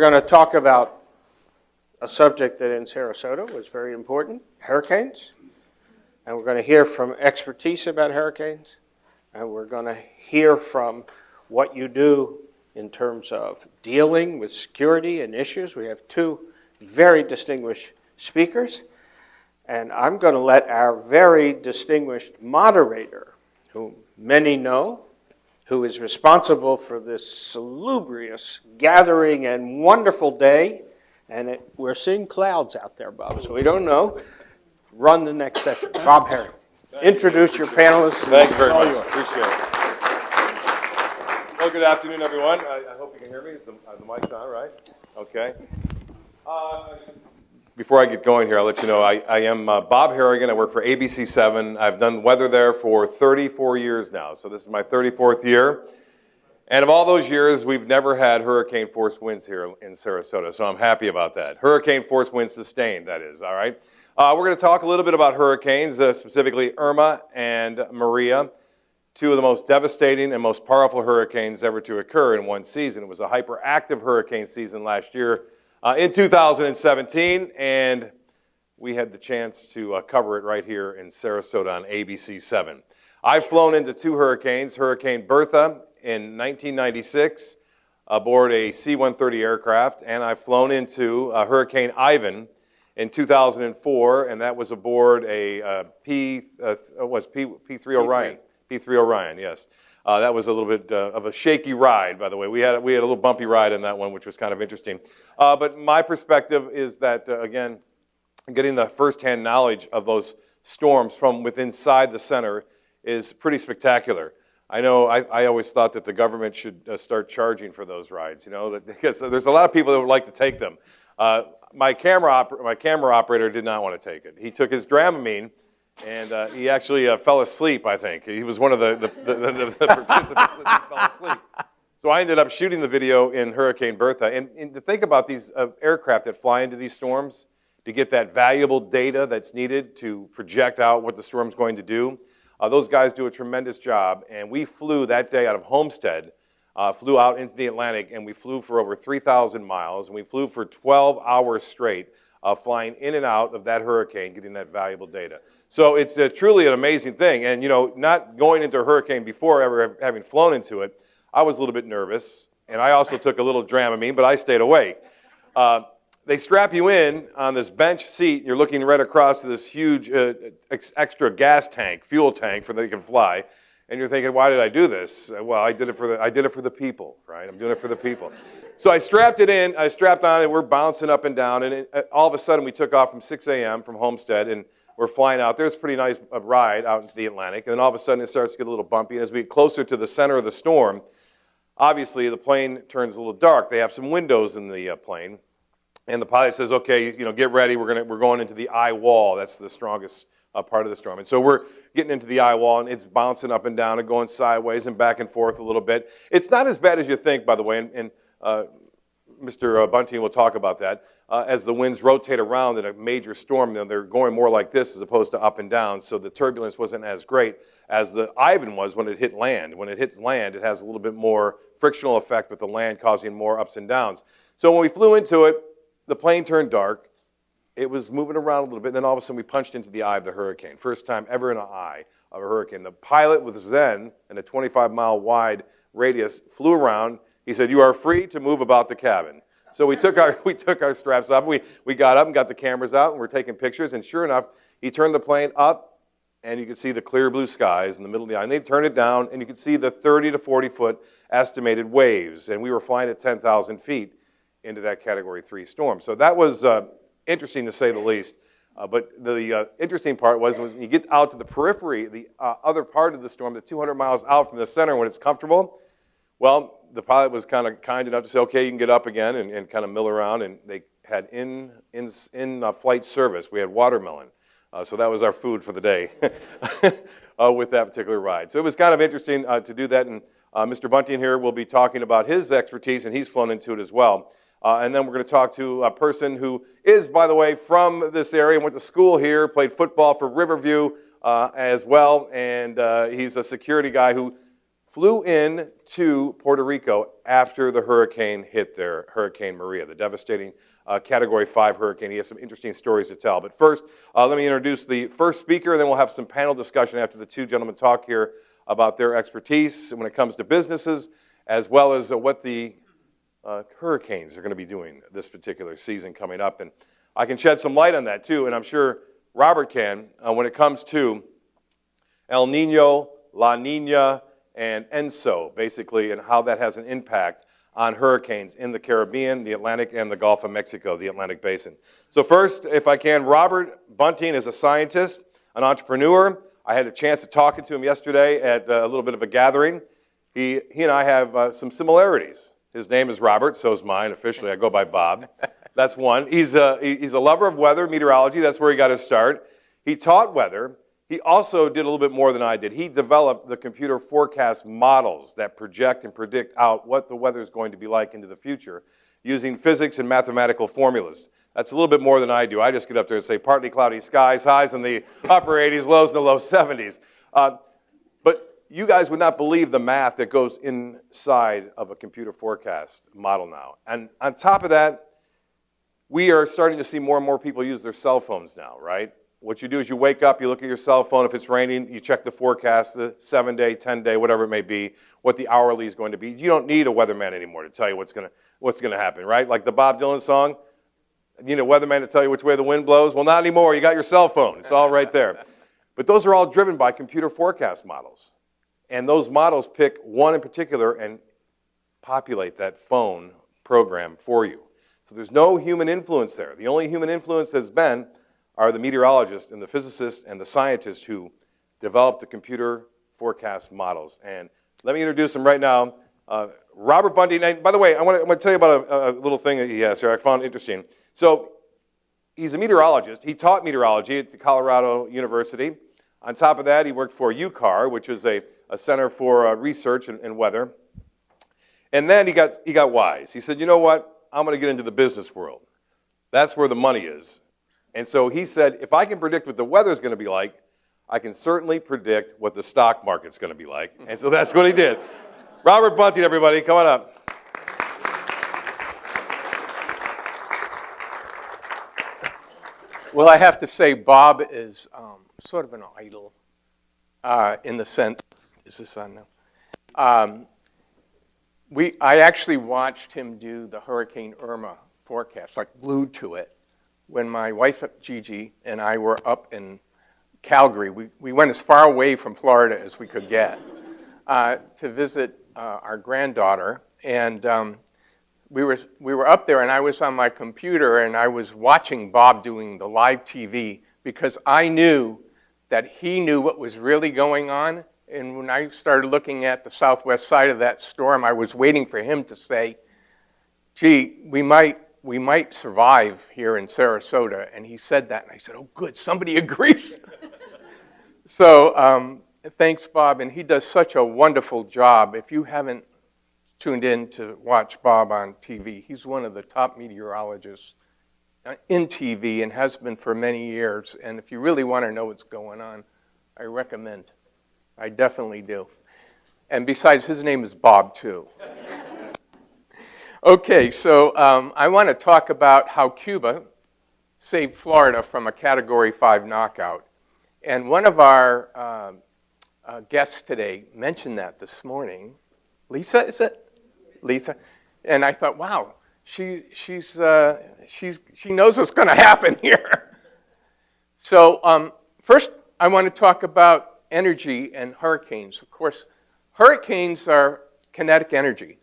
going to talk about a subject that in Sarasota was very important, hurricanes. And we're going to hear from expertise about hurricanes. And we're going to hear from what you do in terms of dealing with security and issues. We have two very distinguished speakers. And I'm going to let our very distinguished moderator, whom many know, who is responsible for this salubrious gathering and wonderful day, and we're seeing clouds out there, Bob, so we don't know, run the next session. Bob Herring. Introduce your panelists. Thank you very much. Appreciate it. Well, good afternoon, everyone. I hope you can hear me. Is the mic's on, right? Okay. Before I get going here, I'll let you know I am Bob Harrigan. I work for ABC7. I've done weather there for 34 years now, so this is my 34th year. And of all those years, we've never had hurricane force winds here in Sarasota, so I'm happy about that. Hurricane force winds sustained, that is, all right? We're going to talk a little bit about hurricanes, specifically Irma and Maria, two of the most devastating and most powerful hurricanes ever to occur in one season. It was a hyperactive hurricane season last year in 2017, and we had the chance to cover it right here in Sarasota on ABC7. I've flown into two hurricanes, Hurricane Bertha in 1996 aboard a C-130 aircraft, and I've flown into Hurricane Ivan in 2004, and that was aboard a P3 Orion. P3 Orion, yes. That was a little bit of a shaky ride, by the way. We had a little bumpy ride in that one, which was kind of interesting. But my perspective is that, again, getting the firsthand knowledge of those storms from within inside the center is pretty spectacular. I know I always thought that the government should start charging for those rides, you know, because there's a lot of people that would like to take them. My camera operator did not want to take it. He took his Dramamine, and he actually fell asleep, I think. He was one of the participants that fell asleep. So I ended up shooting the video in Hurricane Bertha. And to think about these aircraft that fly into these storms, to get that valuable data that's needed to project out what the storm's going to do, those guys do a tremendous job. And we flew that day out of Homestead, flew out into the Atlantic, and we flew for over 3,000 miles. And we flew for 12 hours straight, flying in and out of that hurricane, getting that valuable data. So it's truly an amazing thing. And, you know, not going into a hurricane before ever having flown into it, I was a little bit nervous. And I also took a little Dramamine, but I stayed awake. They strap you in on this bench seat. You're looking right across to this huge extra gas tank, fuel tank, for that you can fly. And you're thinking, why did I do this? Well, I did it for the people, right? I'm doing it for the people. So I strapped it in, I strapped on it, we're bouncing up and down, and all of a sudden we took off from 6 a.m. from Homestead, and we're flying out. There's a pretty nice ride out into the Atlantic, and then all of a sudden it starts to get a little bumpy. And as we get closer to the center of the storm, obviously the plane turns a little dark. They have some windows in the plane, and the pilot says, okay, you know, get ready, we're going into the eye wall. That's the strongest part of the storm. And so we're getting into the eye wall, and it's bouncing up and down and going sideways and back and forth a little bit. It's not as bad as you think, by the way, and Mr. Bunting will talk about that. As the winds rotate around in a major storm, they're going more like this as opposed to up and down, so the turbulence wasn't as great as the Ivan was when it hit land. When it hits land, it has a little bit more frictional effect with the land causing more ups and downs. So when we flew into it, the plane turned dark. It was moving around a little bit, and then all of a sudden we punched into the eye of the hurricane. First time ever in an eye of a hurricane. The pilot with Zen in a 25-mile wide radius flew around. He said, you are free to move about the cabin. So we took our straps off. We got up and got the cameras out, and we're taking pictures. And sure enough, he turned the plane up, and you could see the clear blue skies in the middle of the eye. And they turned it down, and you could see the 30 to 40-foot estimated waves. And we were flying at 10,000 feet into that Category 3 storm. So that was interesting to say the least. But the interesting part was when you get out to the periphery, the other part of the storm, the 200 miles out from the center when it's comfortable, well, the pilot was kind enough to say, okay, you can get up again and kind of mill around. And they had in-flight service. We had watermelon. So that was our food for the day with that particular ride. So it was kind of interesting to do that. And Mr. Bunting here will be talking about his expertise, and he's flown into it as well. And then we're going to talk to a person who is, by the way, from this area, went to school here, played football for Riverview as well, and he's a security guy who flew in to Puerto Rico after the hurricane hit there, Hurricane Maria, the devastating Category 5 hurricane. He has some interesting stories to tell. But first, let me introduce the first speaker, and then we'll have some panel discussion after the two gentlemen talk here about their expertise when it comes to businesses, as well as what the hurricanes are going to be doing this particular season coming up. And I can shed some light on that too, and I'm sure Robert can, when it comes to El Nino, La Nina, and Enso, basically, and how that has an impact on hurricanes in the Caribbean, the Atlantic, and the Gulf of Mexico, the Atlantic Basin. So first, if I can, Robert Bunting is a scientist, an entrepreneur. I had a chance to talk to him yesterday at a little bit of a gathering. He and I have some similarities. His name is Robert, so is mine. Officially, I go by Bob. That's one. He's a lover of weather, meteorology. That's where he got his start. He taught weather. He also did a little bit more than I did. He developed the computer forecast models that project and predict out what the weather is going to be like into the future using physics and mathematical formulas. That's a little bit more than I do. I just get up there and say partly cloudy skies, highs in the upper 80s, lows in the low 70s. But you guys would not believe the math that goes inside of a computer forecast model now. And on top of that, we are starting to see more and more people use their cell phones now, right? What you do is you wake up, you look at your cell phone. If it's raining, you check the forecast, the 7-day, 10-day, whatever it may be, what the hourly is going to be. You don't need a weatherman anymore to tell you what's going to happen, right? Like the Bob Dylan song, you need a weatherman to tell you which way the wind blows. Well, not anymore. You got your cell phone. It's all right there. But those are all driven by computer forecast models. And those models pick one in particular and populate that phone program for you. So there's no human influence there. The only human influence that's been are the meteorologists and the physicists and the scientists who developed the computer forecast models. And let me introduce them right now. Robert Bunting, and by the way, I want to tell you about a little thing that he has here I found interesting. So he's a meteorologist. He taught meteorology at the Colorado University. On top of that, he worked for UCAR, which is a center for research and weather. And then he got wise. He said, you know what? I'm going to get into the business world. That's where the money is. And so he said, if I can predict what the weather's going to be like, I can certainly predict what the stock market's going to be like. And so that's what he did. Robert Bunting, everybody, come on up. Well, I have to say Bob is sort of an idol in the sense, is this on now? I actually watched him do the Hurricane Irma forecast, like glued to it. When my wife, Gigi, and I were up in Calgary, we went as far away from Florida as we could get to visit our granddaughter. And we were up there, and I was on my computer, and I was watching Bob doing the live TV because I knew that he knew what was really going on. And when I started looking at the southwest side of that storm, I was waiting for him to say, gee, we might survive here in Sarasota. And he said that, and I said, oh, good, somebody agrees. So thanks, Bob, and he does such a wonderful job. If you haven't tuned in to watch Bob on TV, he's one of the top meteorologists in TV and has been for many years. And if you really want to know what's going on, I recommend. I definitely do. And besides, his name is Bob, too. Okay, so I want to talk about how Cuba saved Florida from a Category 5 knockout. And one of our guests today mentioned that this morning. Lisa, is it? Lisa? And I thought, wow, she knows what's going to happen here. So first, I want to talk about energy and hurricanes. Of course, hurricanes are kinetic energy.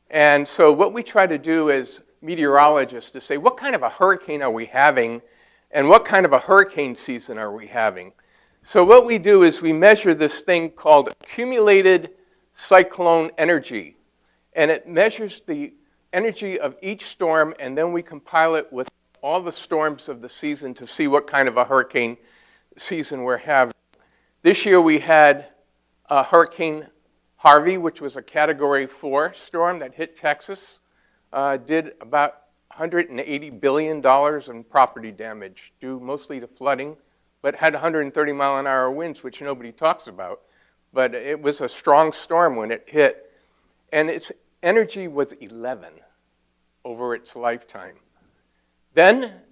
And so what we try to do as meteorologists is say, what kind of a hurricane are we having, and what kind of a hurricane season are we having? So what we do is we measure this thing called accumulated cyclone energy. And it measures the energy of each storm, and then we compile it with all the storms of the season to see what kind of a hurricane season we're having. This year we had Hurricane Harvey, which was a Category 4 storm that hit Texas, did about $180 billion in property damage, due mostly to flooding, but had 130-mile-an-hour winds, which nobody talks about. but it was a strong storm when it hit, and its energy was 11 over its lifetime. Then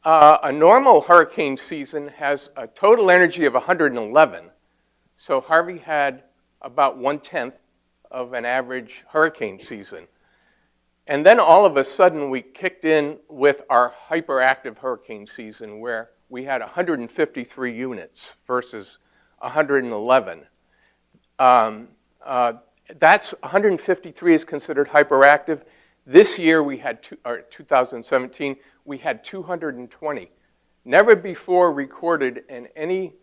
a normal hurricane season has a total energy of 111, so Harvey had about 1/10 of an average hurricane season. And then all of a sudden we kicked in with our hyperactive hurricane season where we had 153 units versus 111. That's 153 is considered hyperactive. This year we had, 2017, we had 220. Never before recorded in any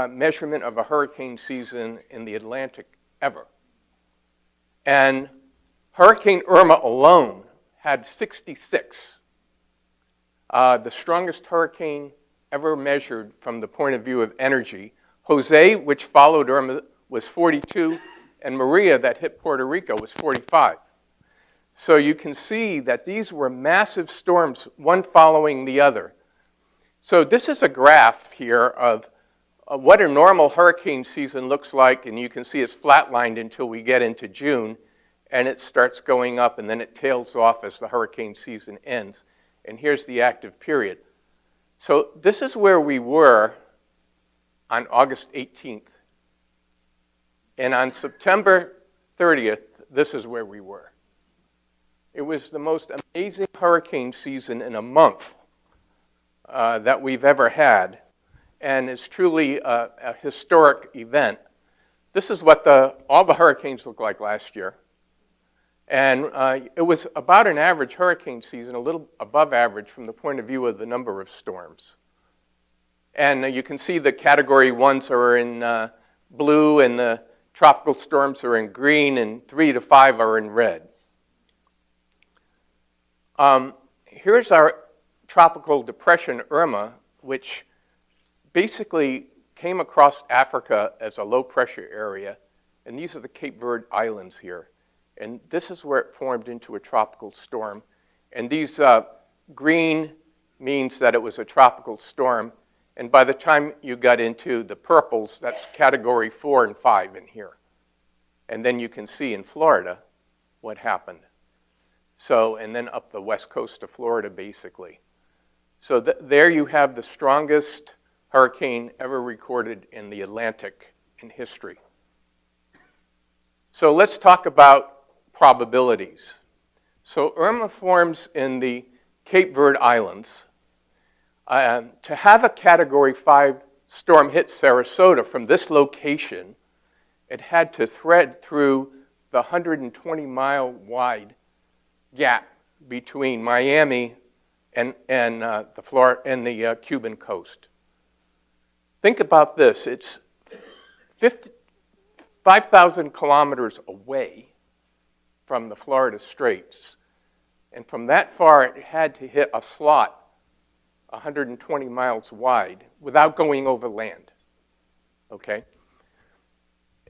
measurement of a hurricane season in the Atlantic ever. And Hurricane Irma alone had 66. The strongest hurricane ever measured from the point of view of energy. Jose, which followed Irma, was 42, and Maria, that hit Puerto Rico, was 45. So you can see that these were massive storms, one following the other. So this is a graph here of what a normal hurricane season looks like, and you can see it's flatlined until we get into June, and it starts going up, and then it tails off as the hurricane season ends. And here's the active period. So this is where we were on August 18th. And on September 30th, this is where we were. It was the most amazing hurricane season in a month that we've ever had, and it's truly a historic event. This is what all the hurricanes looked like last year. And it was about an average hurricane season, a little above average from the point of view of the number of storms. And you can see the category 1s are in blue, and the tropical storms are in green, and 3 to 5 are in red. Here's our tropical depression, Irma, which basically came across Africa as a low-pressure area. And these are the Cape Verde Islands here. And this is where it formed into a tropical storm. And these green means that it was a tropical storm. And by the time you got into the purples, that's category 4 and 5 in here. And then you can see in Florida what happened. So, and then up the west coast of Florida, basically. So there you have the strongest hurricane ever recorded in the Atlantic in history. So let's talk about probabilities. So Irma forms in the Cape Verde Islands. To have a Category 5 storm hit Sarasota from this location, it had to thread through the 120-mile wide gap between Miami and the Cuban coast. Think about this. It's 5,000 kilometers away from the Florida Straits. And from that far, it had to hit a slot 120 miles wide without going over land. Okay?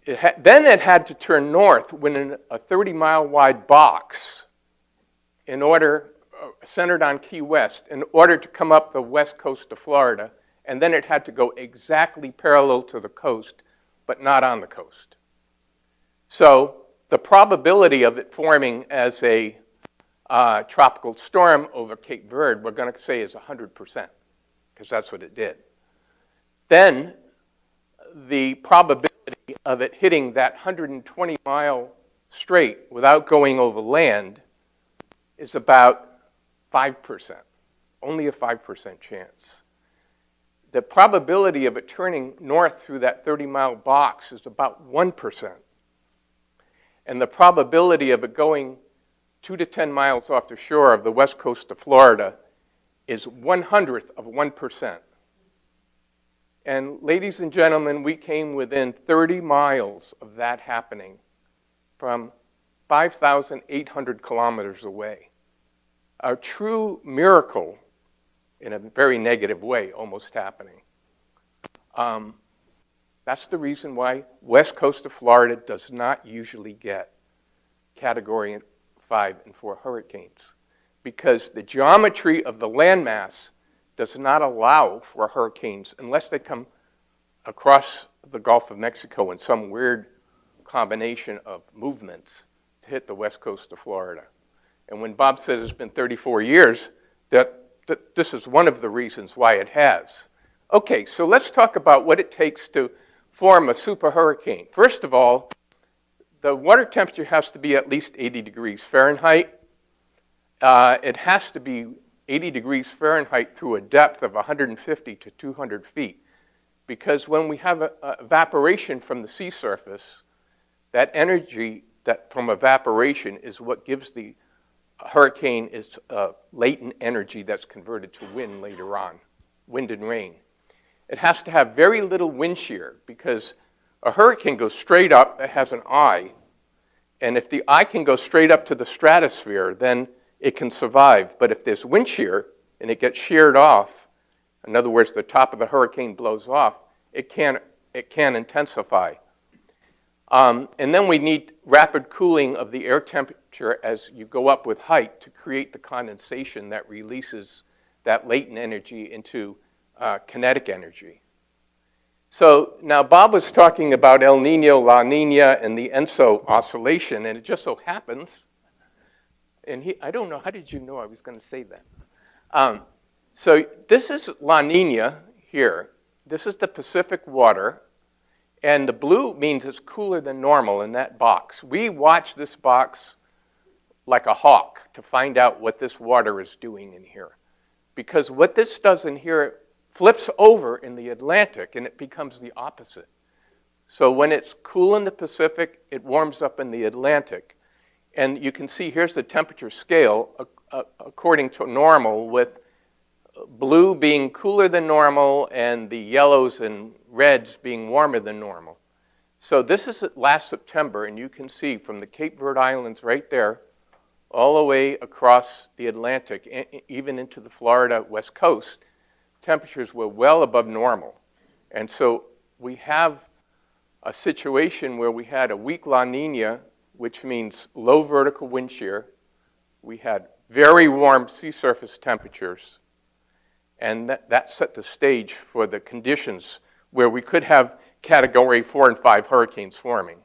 Then it had to turn north within a 30-mile wide box in order, centered on Key West, in order to come up the west coast of Florida. And then it had to go exactly parallel to the coast, but not on the coast. So the probability of it forming as a tropical storm over Cape Verde, we're going to say is 100%, because that's what it did. Then the probability of it hitting that 120-mile strait without going over land is about 5%, only a 5% chance. The probability of it turning north through that 30-mile box is about 1%. And the probability of it going 2 to 10 miles off the shore of the west coast of Florida is 1/100th of 1%. And ladies and gentlemen, we came within 30 miles of that happening from 5,800 kilometers away. A true miracle, in a very negative way, almost happening. That's the reason why west coast of Florida does not usually get Category 5 and 4 hurricanes, because the geometry of the landmass does not allow for hurricanes unless they come across the Gulf of Mexico in some weird combination of movements to hit the west coast of Florida. And when Bob says it's been 34 years, that this is one of the reasons why it has. Okay, so let's talk about what it takes to form a super hurricane. First of all, the water temperature has to be at least 80 degrees Fahrenheit. It has to be 80 degrees Fahrenheit through a depth of 150 to 200 feet. Because when we have evaporation from the sea surface, that energy that from evaporation is what gives the hurricane its latent energy that's converted to wind later on, wind and rain. It has to have very little wind shear because a hurricane goes straight up, it has an eye, and if the eye can go straight up to the stratosphere, then it can survive. But if there's wind shear and it gets sheared off, in other words, the top of the hurricane blows off, it can intensify. And then we need rapid cooling of the air temperature as you go up with height to create the condensation that releases that latent energy into kinetic energy. So now Bob was talking about El Nino, La Nina, and the ENSO oscillation, and it just so happens, and I don't know, how did you know I was going to say that? So this is La Nina here. This is the Pacific water, and the blue means it's cooler than normal in that box. We watch this box like a hawk to find out what this water is doing in here. Because what this does in here flips over in the Atlantic, and it becomes the opposite. So when it's cool in the Pacific, it warms up in the Atlantic. And you can see here's the temperature scale according to normal, with blue being cooler than normal and the yellows and reds being warmer than normal. So this is last September, and you can see from the Cape Verde Islands right there all the way across the Atlantic, even into the Florida west coast, temperatures were well above normal. And so we have a situation where we had a weak La Nina, which means low vertical wind shear. We had very warm sea surface temperatures. And that set the stage for the conditions where we could have Category 4 and 5 hurricanes forming.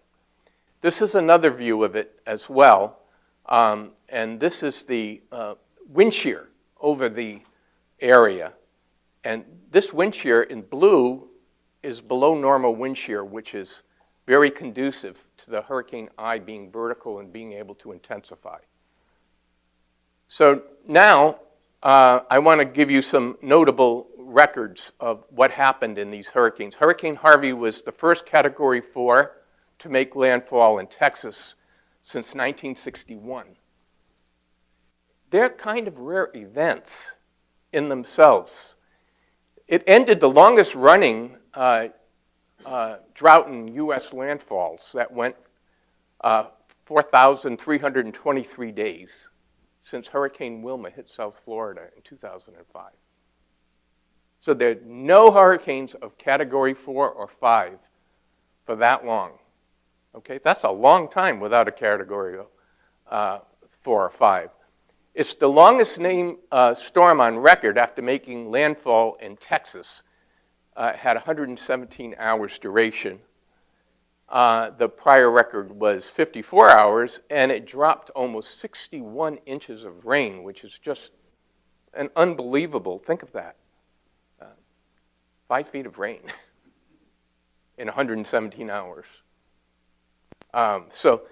This is another view of it as well. And this is the wind shear over the area. And this wind shear in blue is below normal wind shear, which is very conducive to the hurricane eye being vertical and being able to intensify. So now I want to give you some notable records of what happened in these hurricanes. Hurricane Harvey was the first Category 4 to make landfall in Texas since 1961. They're kind of rare events in themselves. It ended the longest running drought in U.S. landfalls that went 4,323 days since Hurricane Wilma hit South Florida in 2005. So there are no hurricanes of Category 4 or 5 for that long. Okay, that's a long time without a Category 4 or 5. It's the longest named storm on record after making landfall in Texas. It had 117 hours duration. The prior record was 54 hours, and it dropped almost 61 inches of rain, which is just an unbelievable, think of that, 5 feet of rain in 117 hours. So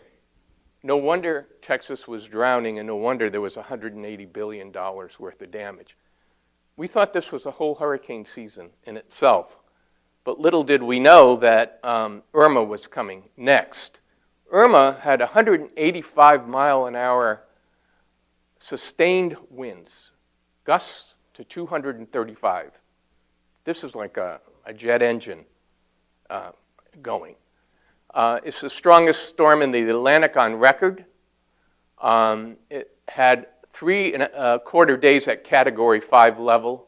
no wonder Texas was drowning, and no wonder there was $180 billion worth of damage. We thought this was a whole hurricane season in itself, but little did we know that Irma was coming next. Irma had 185 mile an hour sustained winds, gusts to 235. This is like a jet engine going. It's the strongest storm in the Atlantic on record. It had 3.25 days at Category 5 level,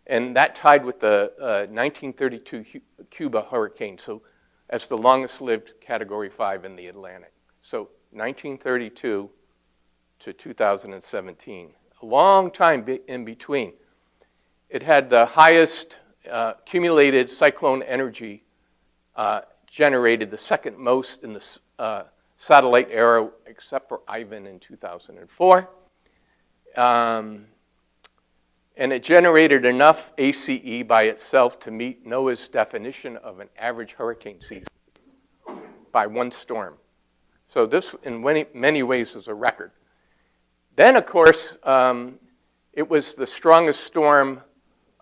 and that tied with the 1932 Cuba hurricane, so that's the longest-lived Category 5 in the Atlantic. So 1932 to 2017, a long time in between. It had the highest accumulated cyclone energy generated the second most in the satellite era, except for Ivan in 2004. And it generated enough ACE by itself to meet NOAA's definition of an average hurricane season by one storm. So this, in many ways, is a record. Then, of course, it was the strongest storm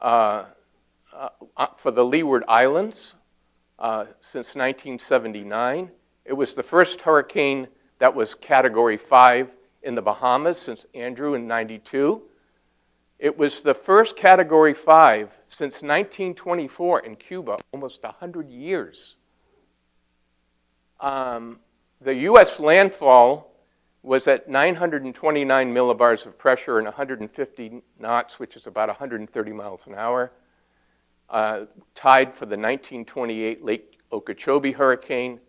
for the Leeward Islands since 1979. It was the first hurricane that was Category 5 in the Bahamas since Andrew in 92. It was the first Category 5 since 1924 in Cuba, almost 100 years. The U.S. landfall was at 929 millibars of pressure and 150 knots, which is about 130 miles an hour, tied for the 1928 Lake Okeechobee hurricane.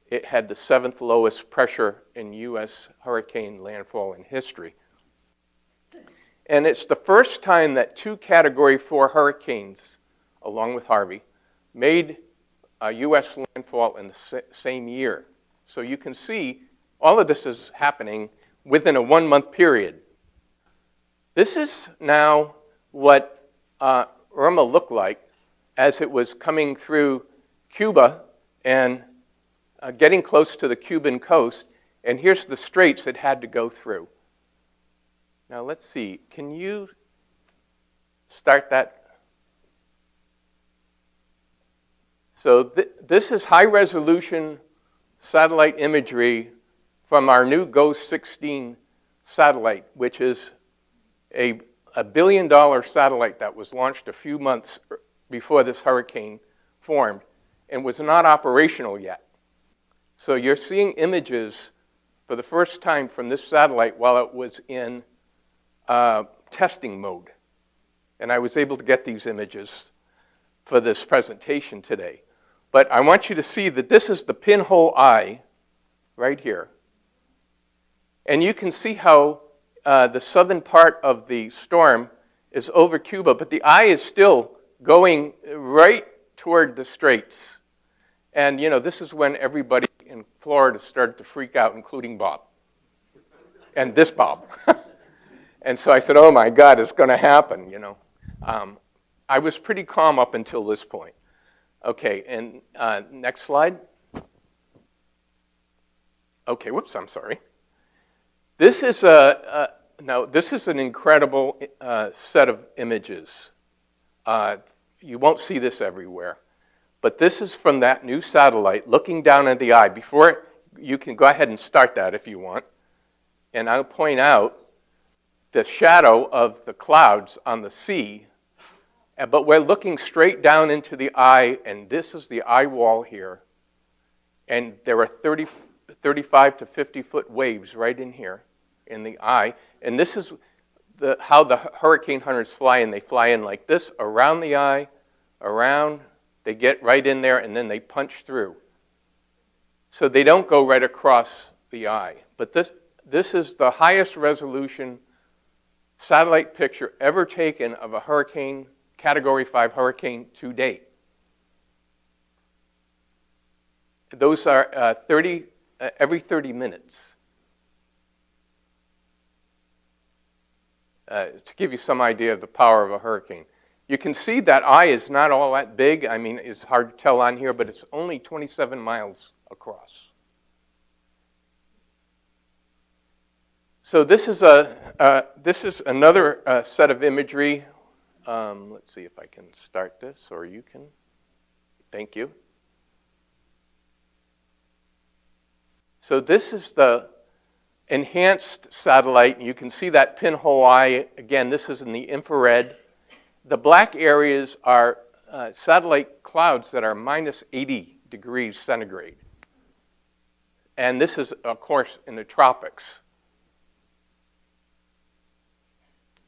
It had the 7th lowest pressure in U.S. hurricane landfall in history. And it's the first time that 2 Category 4 hurricanes, along with Harvey, made a U.S. landfall in the same year. So you can see all of this is happening within a 1-month period. This is now what Irma looked like as it was coming through Cuba and getting close to the Cuban coast. And here's the straits it had to go through. Now let's see, can you start that? So this is high-resolution satellite imagery from our new GOES-16 satellite, which is a $1 billion satellite that was launched a few months before this hurricane formed and was not operational yet. So you're seeing images for the first time from this satellite while it was in testing mode. And I was able to get these images for this presentation today. But I want you to see that this is the pinhole eye right here. And you can see how the southern part of the storm is over Cuba, but the eye is still going right toward the straits. And, you know, this is when everybody in Florida started to freak out, including Bob. And this Bob. And so I said, oh my God, it's going to happen, you know. I was pretty calm up until this point. Okay, and next slide. Okay, whoops, I'm sorry. This is this is an incredible set of images. You won't see this everywhere. But this is from that new satellite looking down at the eye. Before, you can go ahead and start that if you want. And I'll point out the shadow of the clouds on the sea, but we're looking straight down into the eye, and this is the eye wall here. And there are 35 to 50-foot waves right in here in the eye. And this is how the hurricane hunters fly in. They fly in like this, around the eye, around. They get right in there, and then they punch through. So they don't go right across the eye. But this is the highest resolution satellite picture ever taken of a hurricane, Category 5 hurricane to date. Those are every 30 minutes. To give you some idea of the power of a hurricane. You can see that eye is not all that big. I mean, it's hard to tell on here, but it's only 27 miles across. So this is another set of imagery. Let's see if I can start this, or you can. Thank you. So this is the enhanced satellite. You can see that pinhole eye. Again, this is in the infrared. The black areas are satellite clouds that are minus 80 degrees centigrade. And this is, of course, in the tropics.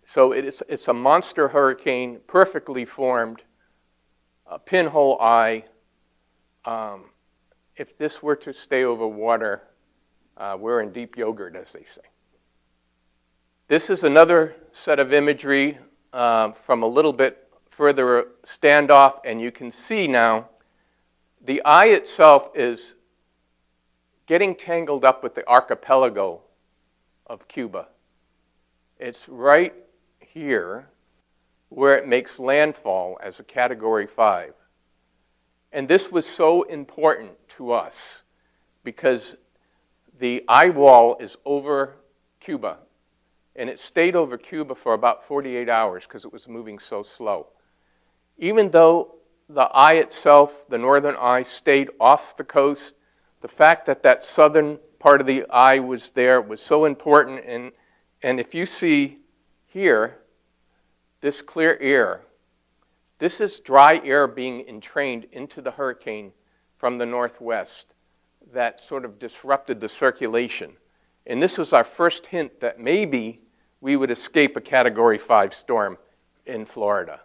So it's a monster hurricane, perfectly formed, a pinhole eye. If this were to stay over water, we're in deep yogurt, as they say. This is another set of imagery from a little bit further standoff, and you can see now the eye itself is getting tangled up with the archipelago of Cuba. It's right here where it makes landfall as a Category 5. And this was so important to us because the eye wall is over Cuba, and it stayed over Cuba for about 48 hours because it was moving so slow. Even though the eye itself, the northern eye, stayed off the coast, the fact that that southern part of the eye was there was so important. And if you see here, this clear air, this is dry air being entrained into the hurricane from the northwest that sort of disrupted the circulation. And this was our first hint that maybe we would escape a Category 5 storm in Florida.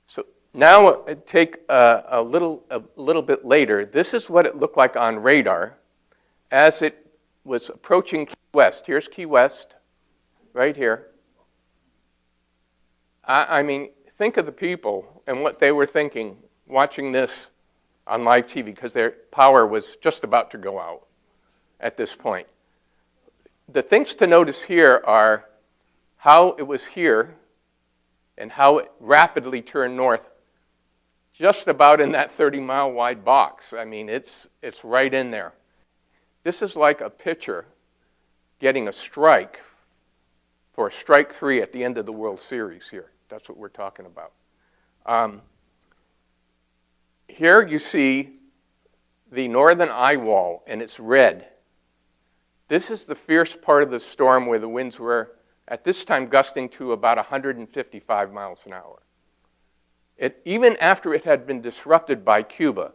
So now take a little bit later. This is what it looked like on radar as it was approaching Key West. Here's Key West, right here. I mean, think of the people and what they were thinking watching this on live TV because their power was just about to go out at this point. The things to notice here are how it was here and how it rapidly turned north just about in that 30-mile wide box. I mean, it's right in there. This is like a pitcher getting a strike for strike 3 at the end of the World Series here. That's what we're talking about. Here you see the northern eye wall, and it's red. This is the fierce part of the storm where the winds were, at this time, gusting to about 155 miles an hour. Even after it had been disrupted by Cuba.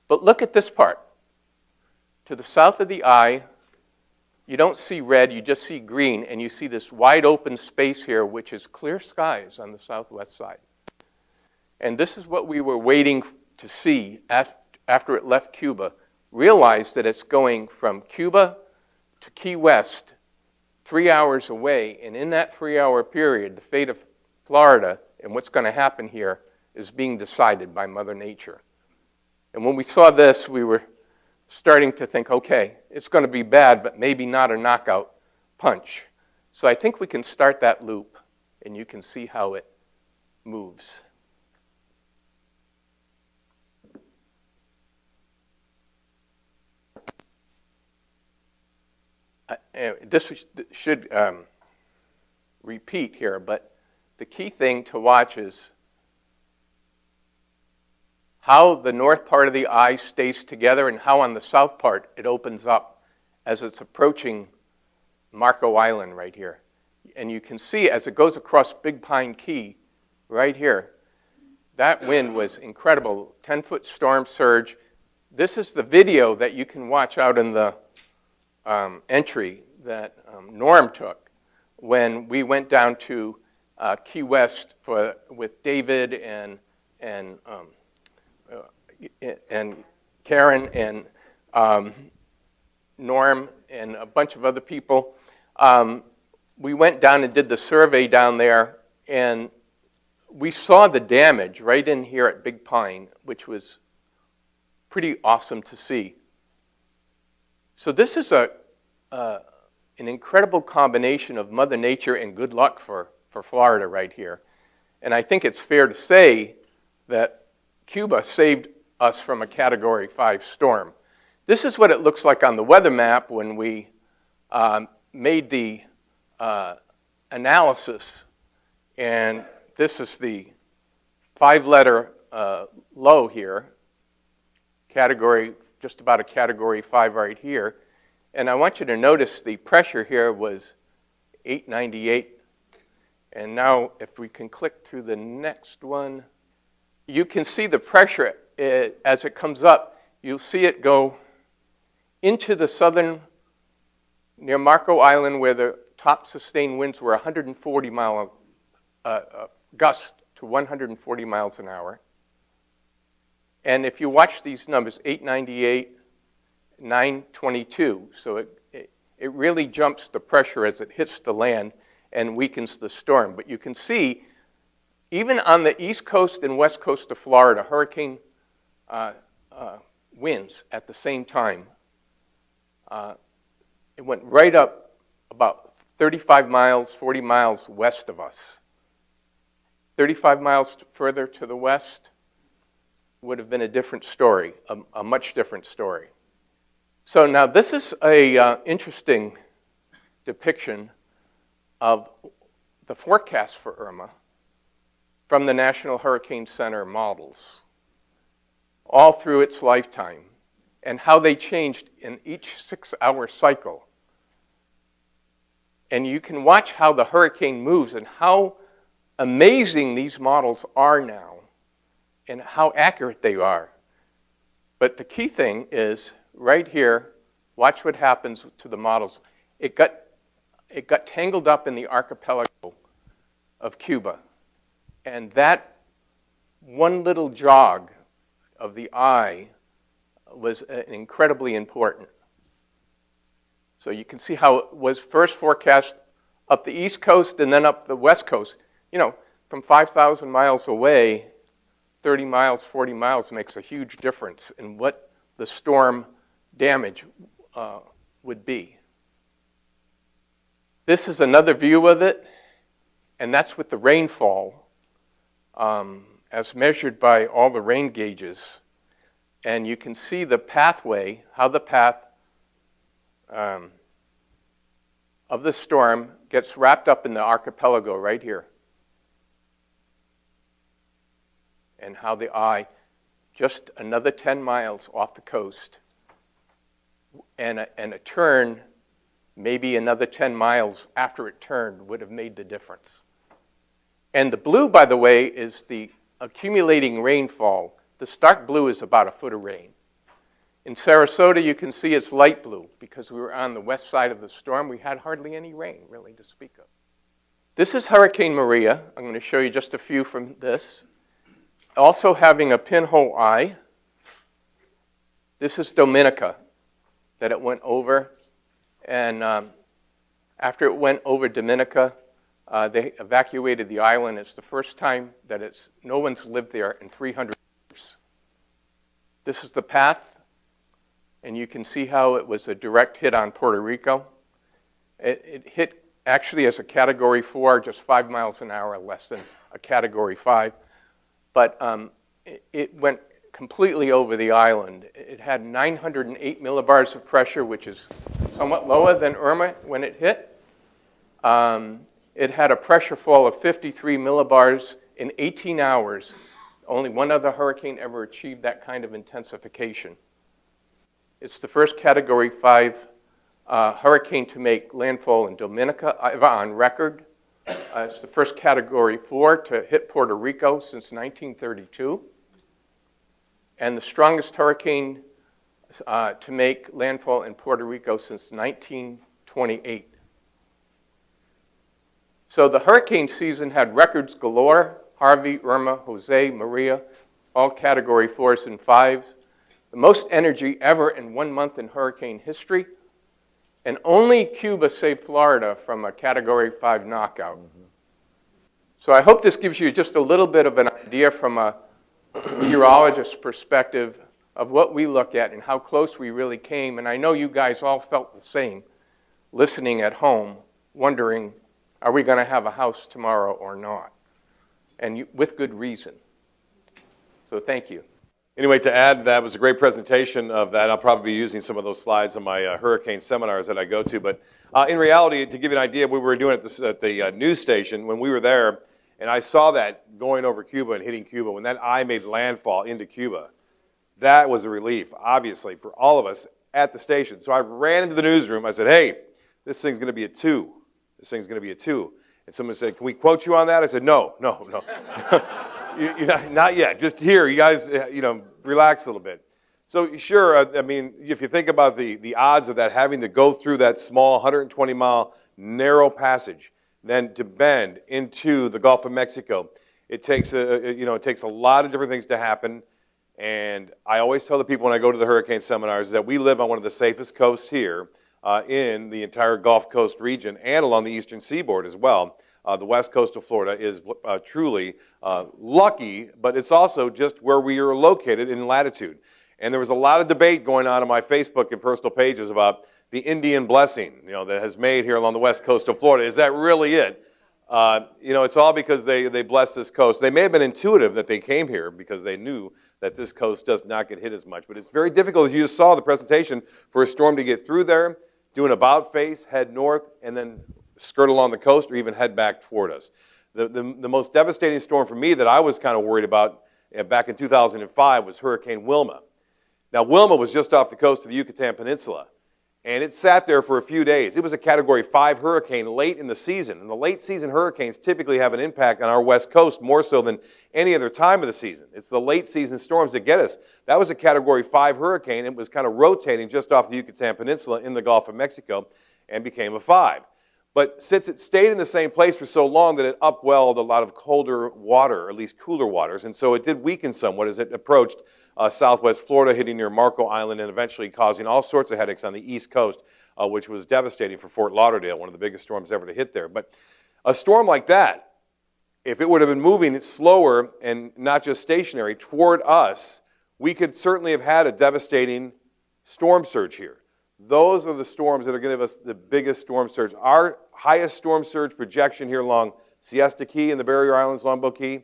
But look at this part. To the south of the eye, you don't see red, you just see green, and you see this wide open space here, which is clear skies on the southwest side. And this is what we were waiting to see after it left Cuba. Realize that it's going from Cuba to Key West, 3 hours away, and in that 3-hour period, the fate of Florida and what's going to happen here is being decided by Mother Nature. And when we saw this, we were starting to think, okay, it's going to be bad, but maybe not a knockout punch. So I think we can start that loop, and you can see how it moves. This should repeat here, but the key thing to watch is how the north part of the eye stays together and how on the south part it opens up as it's approaching Marco Island right here. And you can see as it goes across Big Pine Key right here, that wind was incredible, 10-foot storm surge. This is the video that you can watch out in the entry that Norm took when we went down to Key West with David and Karen and Norm and a bunch of other people. We went down and did the survey down there, and we saw the damage right in here at Big Pine, which was pretty awesome to see. So this is an incredible combination of Mother Nature and good luck for Florida right here. And I think it's fair to say that Cuba saved us from a Category 5 storm. This is what it looks like on the weather map when we made the analysis. And this is the 5-letter low here, just about a Category 5 right here. And I want you to notice the pressure here was 898. And now if we can click through the next one, you can see the pressure as it comes up. You'll see it go into the southern, near Marco Island, where the top sustained winds were 140 mile gust to 140 miles an hour. And if you watch these numbers, 898, 922, so it really jumps the pressure as it hits the land and weakens the storm. But you can see even on the east coast and west coast of Florida, hurricane winds at the same time. It went right up about 35 miles, 40 miles west of us. 35 miles further to the west would have been a different story, a much different story. So now this is a interesting depiction of the forecast for Irma from the National Hurricane Center models all through its lifetime and how they changed in each 6-hour cycle. And you can watch how the hurricane moves and how amazing these models are now and how accurate they are. But the key thing is right here, watch what happens to the models. It got tangled up in the archipelago of Cuba. And that one little jog of the eye was incredibly important. So you can see how it was first forecast up the east coast and then up the west coast. You know, from 5,000 miles away, 30 miles, 40 miles makes a huge difference in what the storm damage would be. This is another view of it, and that's with the rainfall as measured by all the rain gauges. And you can see the pathway, how the path of the storm gets wrapped up in the archipelago right here. And how the eye, just another 10 miles off the coast, and a turn, maybe another 10 miles after it turned, would have made the difference. And the blue, by the way, is the accumulating rainfall. The stark blue is about a foot of rain. In Sarasota, you can see it's light blue because we were on the west side of the storm. We had hardly any rain, really, to speak of. This is Hurricane Maria. I'm going to show you just a few from this. Also having a pinhole eye. This is Dominica that it went over. And after it went over Dominica, they evacuated the island. It's the first time that no one's lived there in 300 years. This is the path. And you can see how it was a direct hit on Puerto Rico. It hit actually as a Category 4, just 5 miles an hour, less than a Category 5. But it went completely over the island. It had 908 millibars of pressure, which is somewhat lower than Irma when it hit. It had a pressure fall of 53 millibars in 18 hours. Only one other hurricane ever achieved that kind of intensification. It's the first Category 5 hurricane to make landfall in Dominica on record. It's the first Category 4 to hit Puerto Rico since 1932. And the strongest hurricane to make landfall in Puerto Rico since 1928. So the hurricane season had records galore: Harvey, Irma, Jose, Maria, all Category 4s and 5s. The most energy ever in 1 month in hurricane history. And only Cuba saved Florida from a Category 5 knockout. Mm-hmm. So I hope this gives you just a little bit of an idea from a meteorologist's perspective of what we look at and how close we really came. And I know you guys all felt the same, listening at home, wondering, are we going to have a house tomorrow or not? And with good reason. So thank you. Anyway, to add, that was a great presentation of that. I'll probably be using some of those slides on my hurricane seminars that I go to. But in reality, to give you an idea, we were doing it at the news station when we were there, and I saw that going over Cuba and hitting Cuba. When that eye made landfall into Cuba, that was a relief, obviously, for all of us at the station. So I ran into the newsroom. I said, hey, this thing's going to be a 2. This thing's going to be a 2. And someone said, can we quote you on that? I said, no. Not yet. Just here, you guys, relax a little bit. So sure, I mean, if you think about the odds of that having to go through that small 120-mile narrow passage, then to bend into the Gulf of Mexico, it takes a lot of different things to happen. And I always tell the people when I go to the hurricane seminars that we live on one of the safest coasts here in the entire Gulf Coast region and along the eastern seaboard as well. the west coast of Florida is truly lucky, but it's also just where we are located in latitude. And there was a lot of debate going on my Facebook and personal pages about the Indian blessing, that has made here along the west coast of Florida. Is that really it? It's all because they blessed this coast. They may have been intuitive that they came here because they knew that this coast does not get hit as much. But it's very difficult, as you just saw the presentation, for a storm to get through there, do an about face, head north, and then skirt along the coast or even head back toward us. The most devastating storm for me that I was kind of worried about back in 2005 was Hurricane Wilma. Now, Wilma was just off the coast of the Yucatan Peninsula, and it sat there for a few days. It was a Category 5 hurricane late in the season, and the late season hurricanes typically have an impact on our west coast more so than any other time of the season. It's the late season storms that get us. That was a Category 5 hurricane. It was kind of rotating just off the Yucatan Peninsula in the Gulf of Mexico and became a 5. But since it stayed in the same place for so long that it upwelled a lot of colder water, or at least cooler waters, and so it did weaken somewhat as it approached southwest Florida, hitting near Marco Island and eventually causing all sorts of headaches on the east coast, which was devastating for Fort Lauderdale, one of the biggest storms ever to hit there. But a storm like that, if it would have been moving slower and not just stationary toward us, we could certainly have had a devastating storm surge here. Those are the storms that are going to give us the biggest storm surge. Our highest storm surge projection here along Siesta Key and the Barrier Islands, Longboat Key,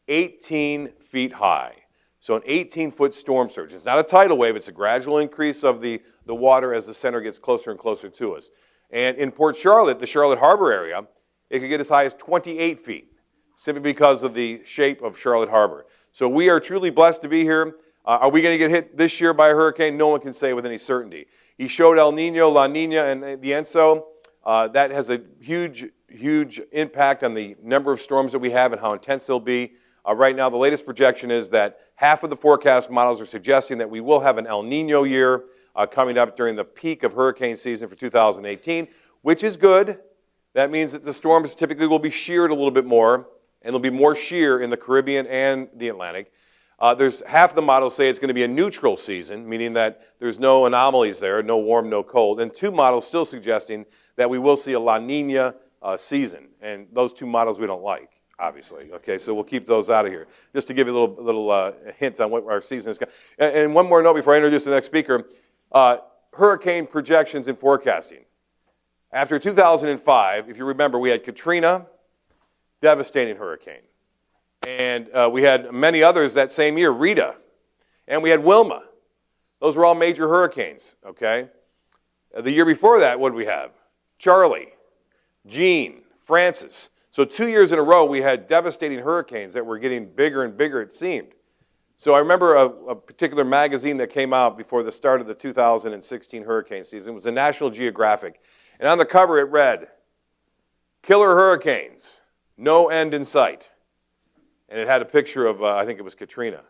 18 feet high. So an 18-foot storm surge. It's not a tidal wave. It's a gradual increase of the water as the center gets closer and closer to us. And in Port Charlotte, the Charlotte Harbor area, it could get as high as 28 feet, simply because of the shape of Charlotte Harbor. So we are truly blessed to be here. Are we going to get hit this year by a hurricane? No one can say with any certainty. He showed El Nino, La Nina, and the ENSO. That has a huge, huge impact on the number of storms that we have and how intense they'll be. Right now, the latest projection is that half of the forecast models are suggesting that we will have an El Nino year coming up during the peak of hurricane season for 2018, which is good. That means that the storms typically will be sheared a little bit more, and there'll be more shear in the Caribbean and the Atlantic. There's half the models say it's going to be a neutral season, meaning that there's no anomalies there, no warm, no cold. And two models still suggesting that we will see a La Nina season. And those two models we don't like, obviously. Okay, so we'll keep those out of here. Just to give you a little hint on what our season is. And one more note before I introduce the next speaker. Hurricane projections and forecasting. After 2005, if you remember, we had Katrina, devastating hurricane. And we had many others that same year, Rita, and we had Wilma. Those were all major hurricanes, okay? The year before that, what did we have? Charlie, Jean, Francis. So 2 years in a row, we had devastating hurricanes that were getting bigger and bigger, it seemed. So I remember a particular magazine that came out before the start of the 2016 hurricane season. It was the National Geographic. And on the cover, it read, "Killer Hurricanes, no end in sight." And it had a picture of, I think it was Katrina.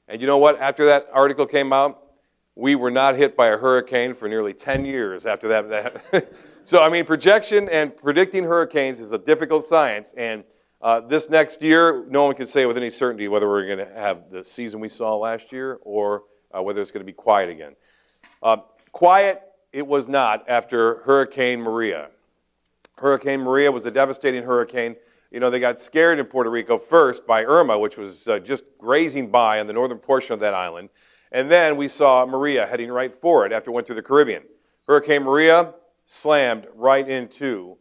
And you know what? After that article came out, we were not hit by a hurricane for nearly 10 years after that. So, I mean, projection and predicting hurricanes is a difficult science. And this next year, no one can say with any certainty whether we're going to have the season we saw last year or whether it's going to be quiet again. Quiet it was not after Hurricane Maria. Hurricane Maria was a devastating hurricane. You know, they got scared in Puerto Rico first by Irma, which was just grazing by on the northern portion of that island. And then we saw Maria heading right for it after it went through the Caribbean. Hurricane Maria slammed right into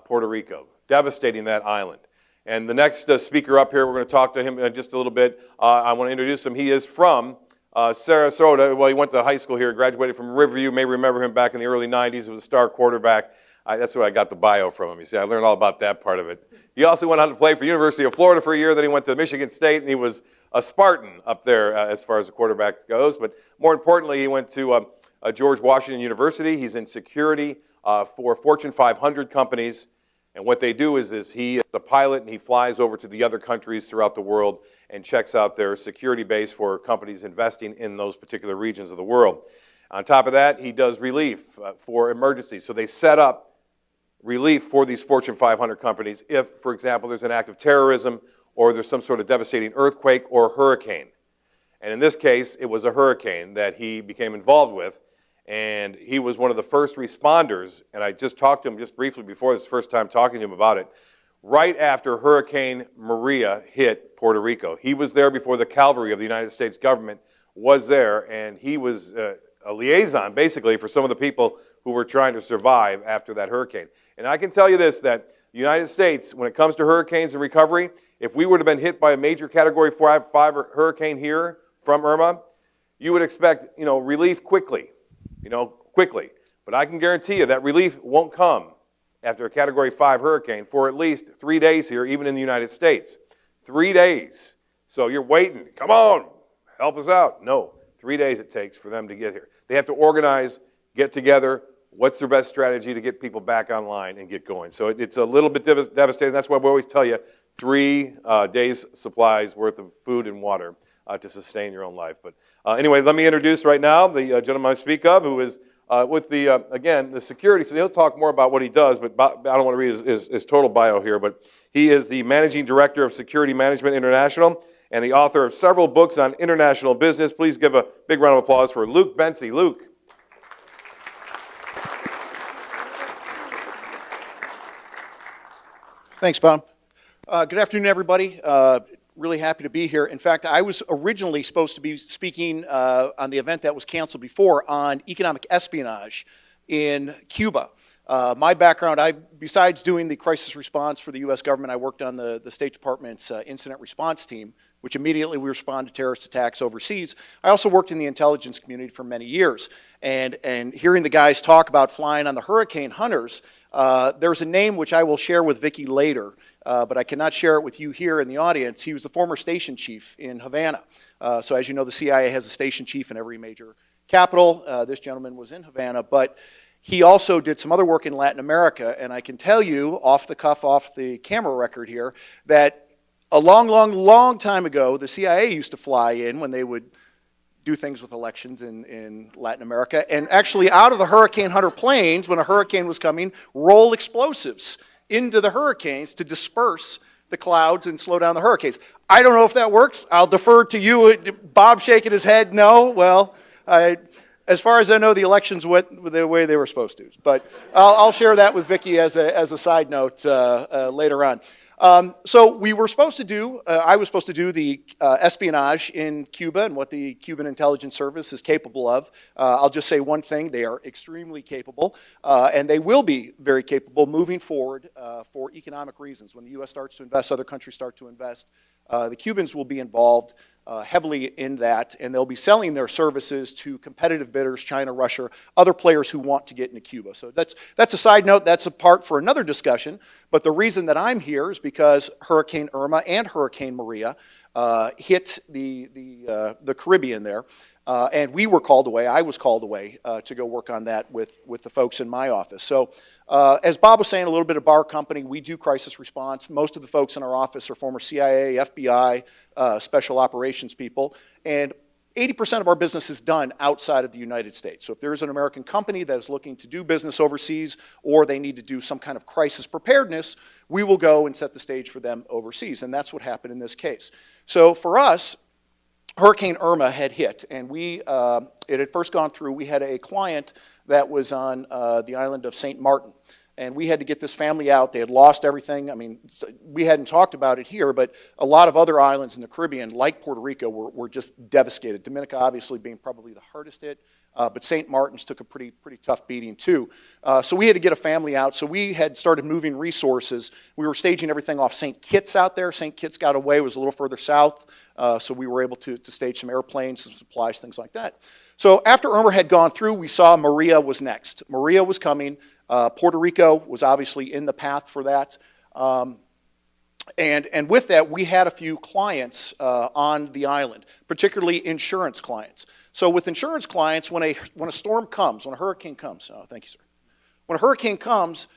Puerto Rico, devastating that island. And the next speaker up here, we're going to talk to him in just a little bit. I want to introduce him. He is from Sarasota. Well, he went to high school here, graduated from Riverview. You may remember him back in the early 90s. He was a star quarterback. That's where I got the bio from him. You see, I learned all about that part of it. He also went on to play for University of Florida for a year. Then he went to Michigan State, and he was a Spartan up there as far as the quarterback goes. But more importantly, he went to George Washington University. He's in security for Fortune 500 companies. And what they do is he is a pilot, and he flies over to the other countries throughout the world and checks out their security base for companies investing in those particular regions of the world. On top of that, he does relief for emergencies. So they set up relief for these Fortune 500 companies if, for example, there's an act of terrorism or there's some sort of devastating earthquake or hurricane. And in this case, it was a hurricane that he became involved with, and he was one of the first responders, and I just talked to him just briefly before this, first time talking to him about it. right after Hurricane Maria hit Puerto Rico. He was there before the cavalry of the United States government was there, and he was a liaison, basically, for some of the people who were trying to survive after that hurricane. And I can tell you this, that the United States, when it comes to hurricanes and recovery, if we would have been hit by a major Category 5 hurricane here from Irma, you would expect, relief quickly, quickly. But I can guarantee you that relief won't come after a Category 5 hurricane for at least 3 days here, even in the United States. 3 days. So you're waiting. Come on, help us out. No, 3 days it takes for them to get here. They have to organize, get together. What's their best strategy to get people back online and get going? So it's a little bit devastating. That's why we always tell you 3 days' supplies worth of food and water to sustain your own life. But anyway, let me introduce right now the gentleman I speak of, who is with the, again, the security. So he'll talk more about what he does, but I don't want to read his total bio here. But he is the Managing Director of Security Management International and the author of several books on international business. Please give a big round of applause for Luke Bency. Luke. Thanks, Bob. Good afternoon, everybody. Really happy to be here. In fact, I was originally supposed to be speaking on the event that was canceled before on economic espionage in Cuba. My background, besides doing the crisis response for the U.S. government, I worked on the State Department's incident response team, which immediately we respond to terrorist attacks overseas. I also worked in the intelligence community for many years. And hearing the guys talk about flying on the Hurricane Hunters, there's a name which I will share with Vicki later, but I cannot share it with you here in the audience. He was the former station chief in Havana. So as you know, the CIA has a station chief in every major capital. This gentleman was in Havana, but he also did some other work in Latin America, and I can tell you, off the cuff, off the camera record here, that a long time ago, the CIA used to fly in when they would do things with elections in Latin America, and actually out of the Hurricane Hunter planes, when a hurricane was coming, roll explosives into the hurricanes to disperse the clouds and slow down the hurricanes. I don't know if that works. I'll defer to you. Bob shaking his head, no. Well, as far as I know, the elections went the way they were supposed to. But I'll share that with Vicki as a side note later on. So we were supposed to do, I was supposed to do the espionage in Cuba and what the Cuban intelligence service is capable of. I'll just say one thing, they are extremely capable, and they will be very capable moving forward for economic reasons. When the U.S. starts to invest, other countries start to invest, the Cubans will be involved heavily in that, and they'll be selling their services to competitive bidders, China, Russia, other players who want to get into Cuba. So that's a side note, that's a part for another discussion, but the reason that I'm here is because Hurricane Irma and Hurricane Maria hit the Caribbean there, and we were called away, I was called away to go work on that with the folks in my office. So as Bob was saying, a little bit of our company, we do crisis response. Most of the folks in our office are former CIA, FBI, special operations people, and 80% of our business is done outside of the United States. So if there is an American company that is looking to do business overseas, or they need to do some kind of crisis preparedness, we will go and set the stage for them overseas, and that's what happened in this case. So for us, Hurricane Irma had hit, and it had first gone through. We had a client that was on the island of St. Martin, and we had to get this family out. They had lost everything. I mean, we hadn't talked about it here, but a lot of other islands in the Caribbean, like Puerto Rico, were just devastated. Dominica obviously being probably the hardest hit, but St. Martin's took a pretty tough beating too. So we had to get a family out. So we had started moving resources. We were staging everything off St. Kitts out there. St. Kitts got away, was a little further south, so we were able to stage some airplanes, some supplies, things like that. So after Irma had gone through, we saw Maria was next. Maria was coming. Puerto Rico was obviously in the path for that. And with that, we had a few clients on the island, particularly insurance clients. So with insurance clients, when a storm comes, when a hurricane comes, thank you, sir. When a hurricane comes,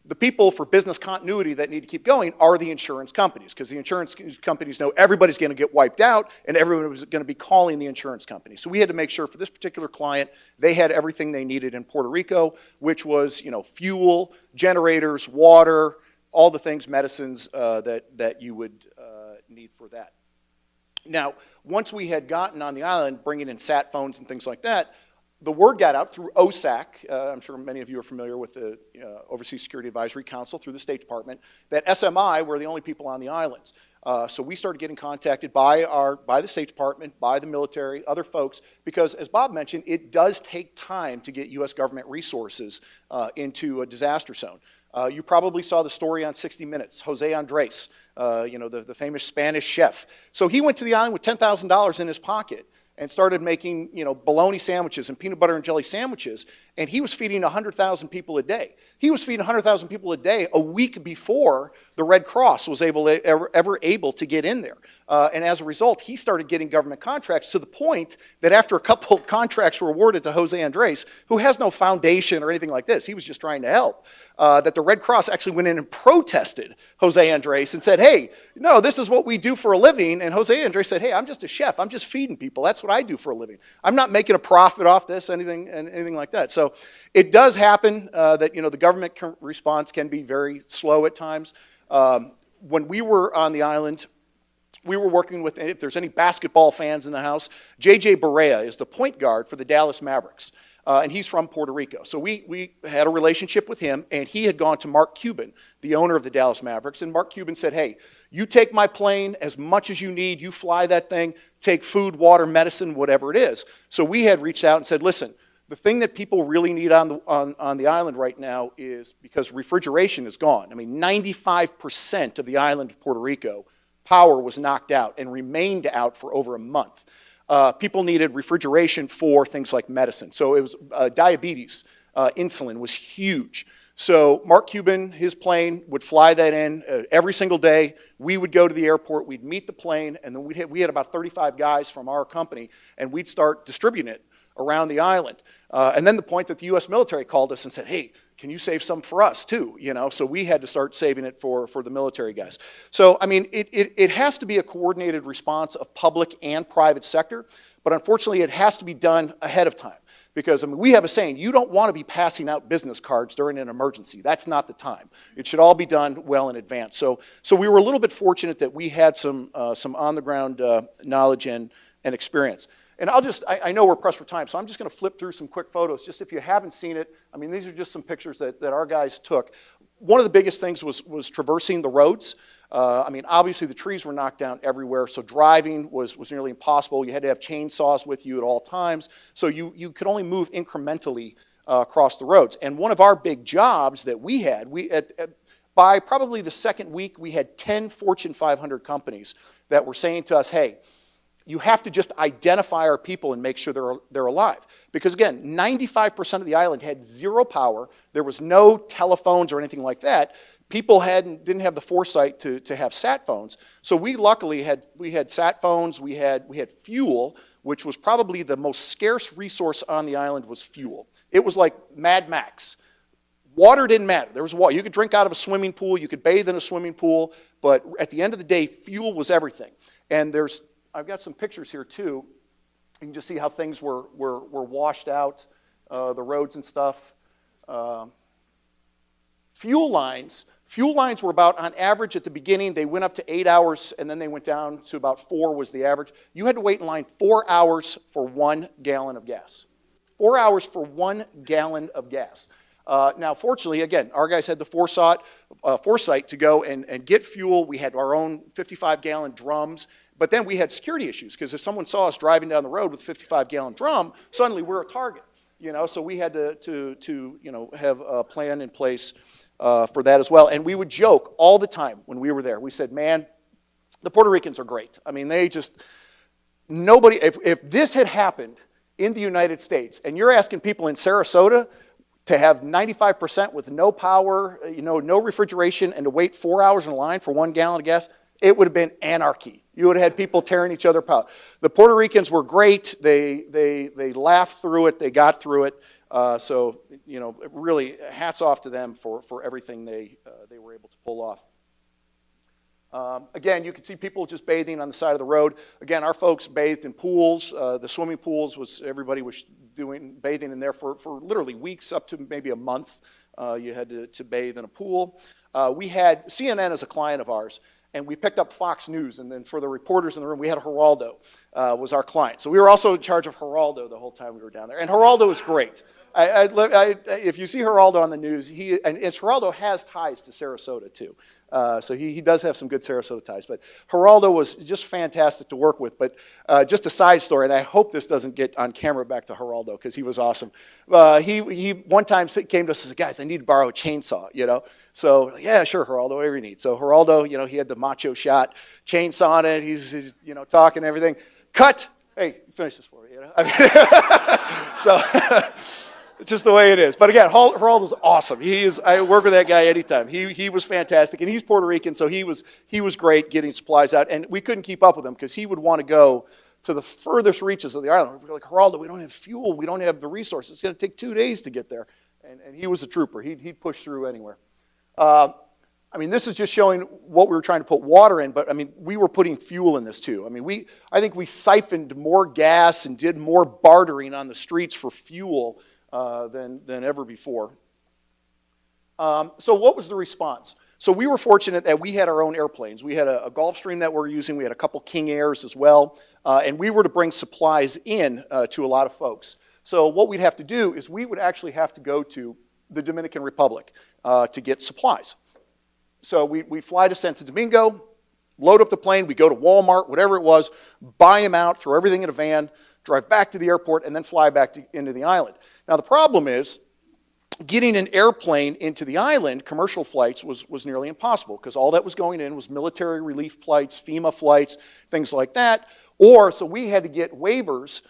the people for business continuity that need to keep going are the insurance companies, because the insurance companies know everybody's going to get wiped out, and everyone was going to be calling the insurance company. So we had to make sure for this particular client, they had everything they needed in Puerto Rico, which was, fuel, generators, water, all the things, medicines that you would need for that. Now, once we had gotten on the island, bringing in sat phones and things like that, the word got out through OSAC. I'm sure many of you are familiar with the Overseas Security Advisory Council through the State Department, that SMI were the only people on the islands. So we started getting contacted by the State Department, by the military, other folks, because as Bob mentioned, it does take time to get U.S. government resources into a disaster zone. You probably saw the story on 60 Minutes, Jose Andres, the famous Spanish chef. So he went to the island with $10,000 in his pocket and started making, bologna sandwiches and peanut butter and jelly sandwiches, and he was feeding 100,000 people a day. He was feeding 100,000 people a day a week before the Red Cross was ever able to get in there. And as a result, he started getting government contracts to the point that after a couple of contracts were awarded to Jose Andres, who has no foundation or anything like this, he was just trying to help, that the Red Cross actually went in and protested Jose Andres and said, hey, no, this is what we do for a living. And Jose Andres said, hey, I'm just a chef. I'm just feeding people. That's what I do for a living. I'm not making a profit off this, anything like that. So it does happen that, the government response can be very slow at times. When we were on the island, we were working with, if there's any basketball fans in the house, J.J. Barea is the point guard for the Dallas Mavericks, and he's from Puerto Rico. So we had a relationship with him, and he had gone to Mark Cuban, the owner of the Dallas Mavericks, and Mark Cuban said, hey, you take my plane as much as you need, you fly that thing, take food, water, medicine, whatever it is. So we had reached out and said, listen, the thing that people really need on the island right now is, because refrigeration is gone. 95% of the island of Puerto Rico, power was knocked out and remained out for over a month. People needed refrigeration for things like medicine. So it was diabetes, insulin was huge. So Mark Cuban, his plane, would fly that in every single day. We would go to the airport, we'd meet the plane, and then we had about 35 guys from our company, and we'd start distributing it around the island. And then the point that the U.S. military called us and said, hey, can you save some for us too? So we had to start saving it for the military guys. So, it has to be a coordinated response of public and private sector, but unfortunately it has to be done ahead of time. Because we have a saying, you don't want to be passing out business cards during an emergency. That's not the time. It should all be done well in advance. So we were a little bit fortunate that we had some on-the-ground knowledge and experience. And I know we're pressed for time, so I'm just going to flip through some quick photos, just if you haven't seen it. These are just some pictures that our guys took. One of the biggest things was traversing the roads. Obviously the trees were knocked down everywhere, so driving was nearly impossible. You had to have chainsaws with you at all times, so you could only move incrementally across the roads. And one of our big jobs that we had, by probably the second week, we had 10 Fortune 500 companies that were saying to us, hey, you have to just identify our people and make sure they're alive. Because again, 95% of the island had zero power. There was no telephones or anything like that. People didn't have the foresight to have sat phones. So we luckily had sat phones, we had fuel, which was probably the most scarce resource on the island was fuel. It was like Mad Max. Water didn't matter. There was water. You could drink out of a swimming pool, you could bathe in a swimming pool, but at the end of the day, fuel was everything. And I've got some pictures here too. You can just see how things were washed out, the roads and stuff. Fuel lines were about, on average at the beginning, they went up to 8 hours and then they went down to about 4 was the average. You had to wait in line 4 hours for 1 gallon of gas. 4 hours for 1 gallon of gas. Now, fortunately, again, our guys had the foresight to go and get fuel. We had our own 55-gallon drums. But then we had security issues, because if someone saw us driving down the road with a 55-gallon drum, suddenly we're a target. So we had to have a plan in place for that as well. And we would joke all the time when we were there. We said, man, the Puerto Ricans are great. Nobody, if this had happened in the United States, and you're asking people in Sarasota to have 95% with no power, no refrigeration, and to wait 4 hours in line for 1 gallon of gas, it would have been anarchy. You would have had people tearing each other apart. The Puerto Ricans were great. They laughed through it. They got through it. So really, hats off to them for everything they were able to pull off. Again, you can see people just bathing on the side of the road. Again, our folks bathed in pools. The swimming pools everybody was bathing in there for literally weeks, up to maybe a month. You had to bathe in a pool. We had CNN as a client of ours. And we picked up Fox News, and then for the reporters in the room, we had Geraldo. was our client. So we were also in charge of Geraldo the whole time we were down there. And Geraldo was great. If you see Geraldo on the news, Geraldo has ties to Sarasota too. So he does have some good Sarasota ties. But Geraldo was just fantastic to work with. But just a side story, and I hope this doesn't get on camera back to Geraldo because he was awesome. He one time came to us and said, guys, I need to borrow a chainsaw, So, yeah, sure, Geraldo, whatever you need. So Geraldo, he had the macho shot, chainsaw on it. He's talking and everything. Cut. Hey, finish this for me, So... It's just the way it is. But again, Geraldo's awesome. I work with that guy anytime. He was fantastic, and he's Puerto Rican, so he was great getting supplies out. And we couldn't keep up with him because he would want to go to the furthest reaches of the island. We're like, Geraldo, we don't have fuel. We don't have the resources. It's going to take 2 days to get there. And he was a trooper. He'd push through anywhere. This is just showing what we were trying to put water in, but we were putting fuel in this too. I think we siphoned more gas and did more bartering on the streets for fuel than ever before. So what was the response? So we were fortunate that we had our own airplanes. We had a Gulfstream that we're using. We had a couple King Airs as well. And we were to bring supplies in to a lot of folks. So what we'd have to do is we would actually have to go to the Dominican Republic to get supplies. So we fly to Santo Domingo, load up the plane, we go to Walmart, whatever it was, buy them out, throw everything in a van, drive back to the airport, and then fly back into the island. Now, the problem is getting an airplane into the island, commercial flights, was nearly impossible because all that was going in was military relief flights, FEMA flights, things like that. So we had to get waivers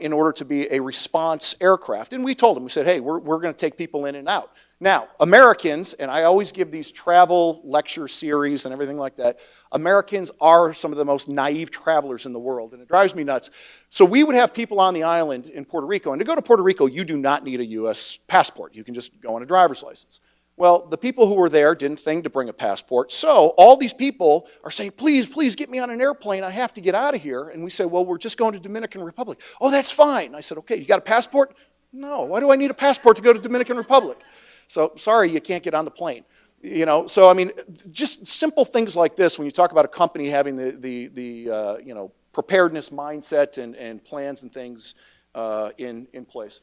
in order to be a response aircraft. And we told them, we said, hey, we're going to take people in and out. Now, Americans, and I always give these travel lecture series and everything like that, Americans are some of the most naive travelers in the world, and it drives me nuts. So we would have people on the island in Puerto Rico, and to go to Puerto Rico, you do not need a U.S. passport. You can just go on a driver's license. Well, the people who were there didn't think to bring a passport, so all these people are saying, please, please get me on an airplane. I have to get out of here. And we said, well, we're just going to Dominican Republic. Oh, that's fine. I said, okay, you got a passport? No, why do I need a passport to go to Dominican Republic? So, sorry, you can't get on the plane. Just simple things like this when you talk about a company having the preparedness mindset and plans and things in place.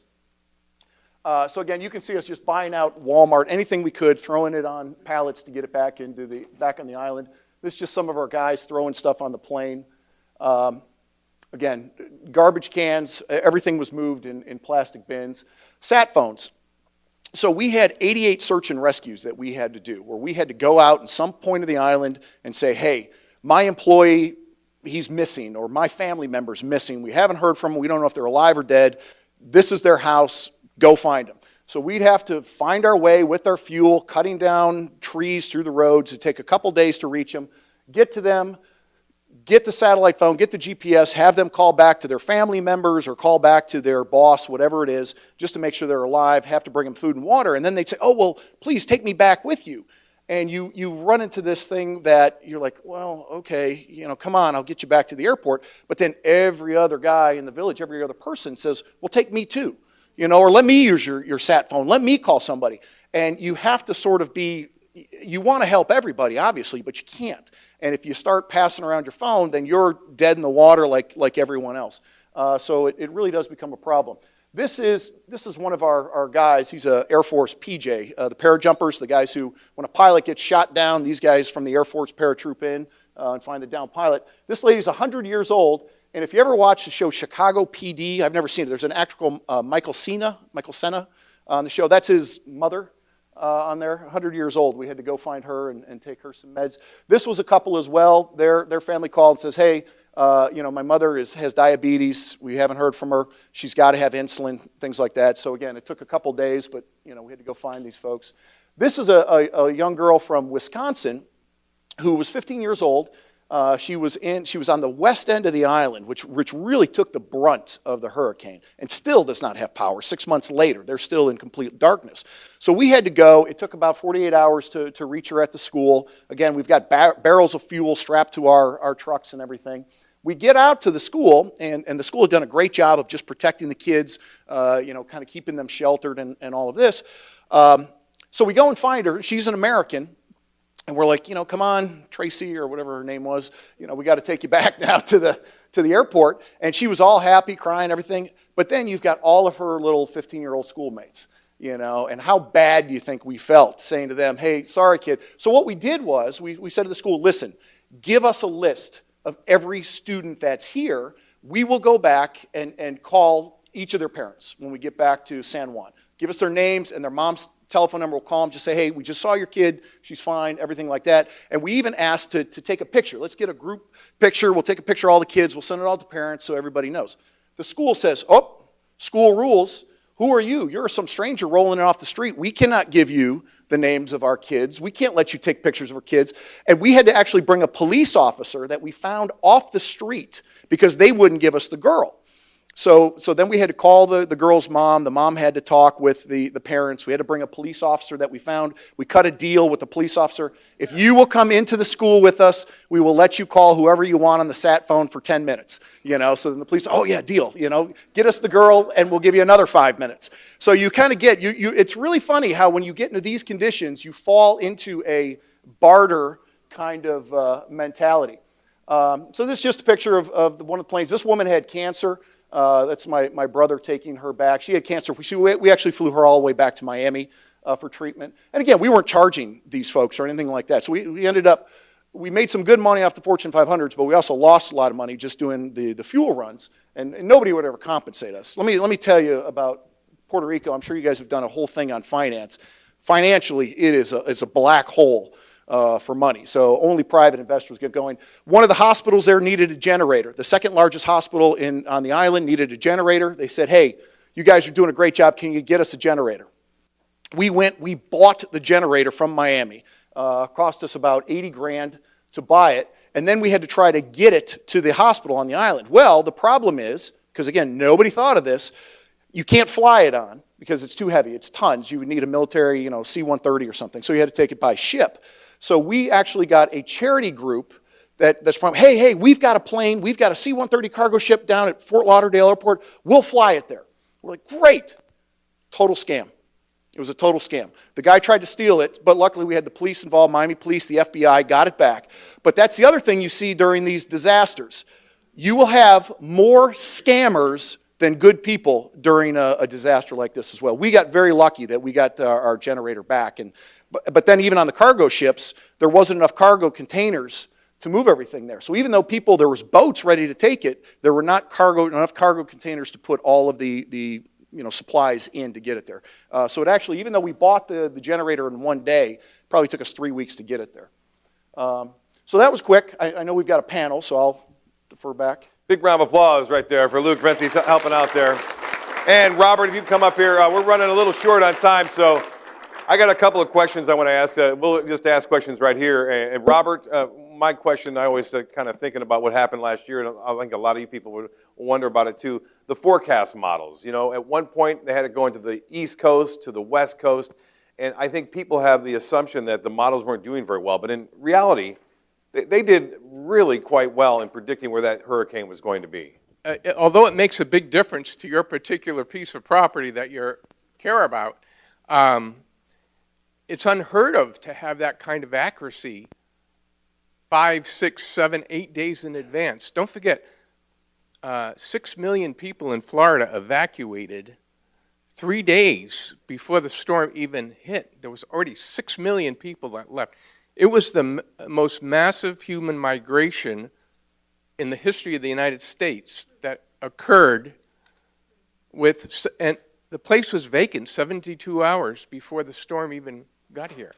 So again, you can see us just buying out Walmart, anything we could, throwing it on pallets to get it back on the island. This is just some of our guys throwing stuff on the plane. Again, garbage cans, everything was moved in plastic bins. Sat phones. So we had 88 search and rescues that we had to do, where we had to go out at some point of the island and say, hey, my employee, he's missing, or my family member's missing. We haven't heard from them. We don't know if they're alive or dead. This is their house. Go find them. So we'd have to find our way with our fuel, cutting down trees through the roads. It'd take a couple days to reach them, get to them, get the satellite phone, get the GPS, have them call back to their family members or call back to their boss, whatever it is, just to make sure they're alive, have to bring them food and water. And then they'd say, oh, well, please take me back with you. And you run into this thing that you're like, well, okay, come on, I'll get you back to the airport. But then every other guy in the village, every other person says, well, take me too. Or let me use your sat phone. Let me call somebody. And you have to sort of you want to help everybody, obviously, but you can't. And if you start passing around your phone, then you're dead in the water like everyone else. So it really does become a problem. This is one of our guys. He's an Air Force PJ, the parajumpers, the guys who, when a pilot gets shot down, these guys from the Air Force paratroop in and find the downed pilot. This lady's 100 years old. And if you ever watch the show Chicago PD, I've never seen it. There's an actor called Michael Cena on the show. That's his mother on there, 100 years old. We had to go find her and take her some meds. This was a couple as well. Their family called and says, hey, my mother has diabetes. We haven't heard from her. She's got to have insulin, things like that. So again, it took a couple days, but we had to go find these folks. This is a young girl from Wisconsin who was 15 years old. She was on the west end of the island, which really took the brunt of the hurricane, and still does not have power. 6 months later, they're still in complete darkness. So we had to go. It took about 48 hours to reach her at the school. Again, we've got barrels of fuel strapped to our trucks and everything. We get out to the school, and the school had done a great job of just protecting the kids, kind of keeping them sheltered and all of this. So we go and find her. She's an American. And we're like, come on, Tracy, or whatever her name was, we got to take you back now to to the airport, and she was all happy, crying, everything. But then you've got all of her little 15-year-old schoolmates, and how bad do you think we felt saying to them, hey, sorry, kid. So what we did was we said to the school, listen, give us a list of every student that's here. We will go back and call each of their parents when we get back to San Juan. Give us their names and their mom's telephone number. We'll call them, just say, hey, we just saw your kid. She's fine, everything like that. And we even asked to take a picture. Let's get a group picture. We'll take a picture of all the kids. We'll send it all to parents so everybody knows. The school says, oh, school rules. Who are you? You're some stranger rolling in off the street. We cannot give you the names of our kids. We can't let you take pictures of our kids. And we had to actually bring a police officer that we found off the street because they wouldn't give us the girl. So then we had to call the girl's mom. The mom had to talk with the parents. We had to bring a police officer that we found. We cut a deal with the police officer. If you will come into the school with us, we will let you call whoever you want on the sat phone for 10 minutes. So then the police, oh yeah, deal. Get us the girl and we'll give you another 5 minutes. So you kind of get, it's really funny how when you get into these conditions, you fall into a barter kind of mentality. So this is just a picture of one of the planes. This woman had cancer. That's my brother taking her back. She had cancer. We actually flew her all the way back to Miami for treatment. And again, we weren't charging these folks or anything like that. So we ended up, we made some good money off the Fortune 500s, but we also lost a lot of money just doing the fuel runs. And nobody would ever compensate us. Let me tell you about Puerto Rico. I'm sure you guys have done a whole thing on finance. Financially, it's a black hole. For money. So only private investors get going. One of the hospitals there needed a generator. The second largest hospital on the island needed a generator. They said, hey, you guys are doing a great job. Can you get us a generator? We bought the generator from Miami. Cost us about 80 grand to buy it. And then we had to try to get it to the hospital on the island. Well, the problem is, because again, nobody thought of this, you can't fly it on because it's too heavy. It's tons. You would need a military, C-130 or something. So you had to take it by ship. So we actually got a charity group that's from, hey, we've got a plane, we've got a C-130 cargo ship down at Fort Lauderdale Airport, we'll fly it there. We're like, great. Total scam. It was a total scam. The guy tried to steal it, but luckily we had the police involved, Miami police, the FBI, got it back. But that's the other thing you see during these disasters. You will have more scammers than good people during a disaster like this as well. We got very lucky that we got our generator back. But then even on the cargo ships, there wasn't enough cargo containers to move everything there. So even though there was boats ready to take it, there were not enough cargo containers to put all of the supplies in to get it there. So it actually, even though we bought the generator in one day, probably took us 3 weeks to get it there. So that was quick. I know we've got a panel, so I'll defer back. Big round of applause right there for Luke Renzi helping out there. And Robert, if you come up here, we're running a little short on time, so I got a couple of questions I want to ask. We'll just ask questions right here. And Robert, my question, I always kind of thinking about what happened last year, and I think a lot of you people would wonder about it too, the forecast models. At one point they had it going to the East Coast, to the West Coast, and I think people have the assumption that the models weren't doing very well, but in reality, they did really quite well in predicting where that hurricane was going to be. Although it makes a big difference to your particular piece of property that you care about, it's unheard of to have that kind of accuracy 5, 6, 7, 8 days in advance. Don't forget, 6 million people in Florida evacuated 3 days before the storm even hit. There was already 6 million people that left. It was the most massive human migration in the history of the United States that occurred and the place was vacant 72 hours before the storm even got here.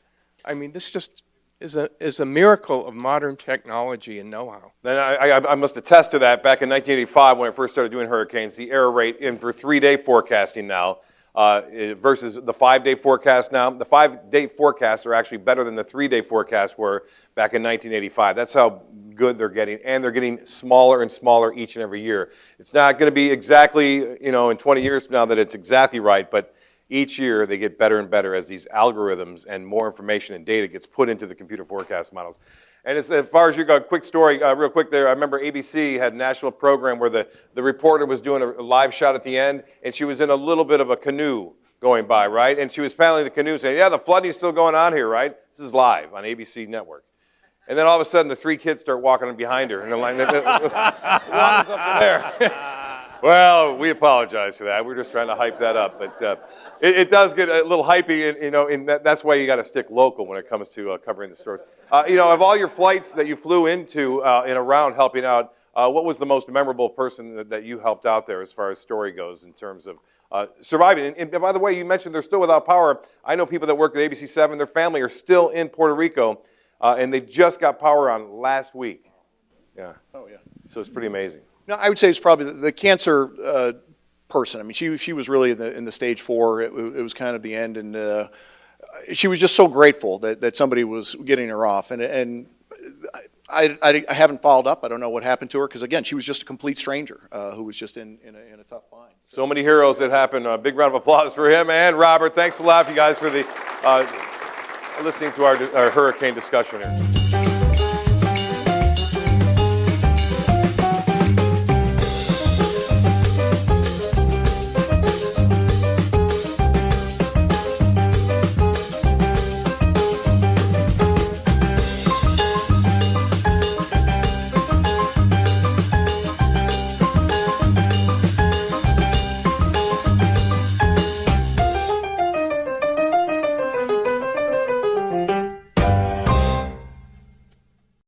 I mean, this just is a miracle of modern technology and know-how. Then I must attest to that. Back in 1985, when I first started doing hurricanes, the error rate for 3-day forecasting now versus the 5-day forecast now. The 5-day forecasts are actually better than the 3-day forecasts were back in 1985. That's how good they're getting, and they're getting smaller and smaller each and every year. It's not going to be exactly, in 20 years from now that it's exactly right, but each year they get better and better as these algorithms and more information and data gets put into the computer forecast models. And as far as you go, quick story, real quick there, I remember ABC had a national program where the reporter was doing a live shot at the end, and she was in a little bit of a canoe going by, right? And she was paddling the canoe saying, yeah, the flooding's still going on here, right? This is live on ABC Network. And then all of a sudden, the 3 kids start walking behind her, and they're like, "The water's up there." Well, we apologize for that. We're just trying to hype that up, but it does get a little hypey, and that's why you got to stick local when it comes to covering the stories. Of all your flights that you flew into and around helping out, what was the most memorable person that you helped out there as far as story goes in terms of surviving? And by the way, you mentioned they're still without power. I know people that work at ABC 7, their family are still in Puerto Rico, and they just got power on last week. Yeah. Oh, yeah. So it's pretty amazing. No, I would say it's probably the cancer person. I mean, she was really in the stage 4. It was kind of the end, and she was just so grateful that somebody was getting her off. And I haven't followed up. I don't know what happened to her because, again, she was just a complete stranger who was just in a tough bind. So many heroes that happened. A big round of applause for him and Robert. Thanks a lot, you guys, for the listening to our hurricane discussion here.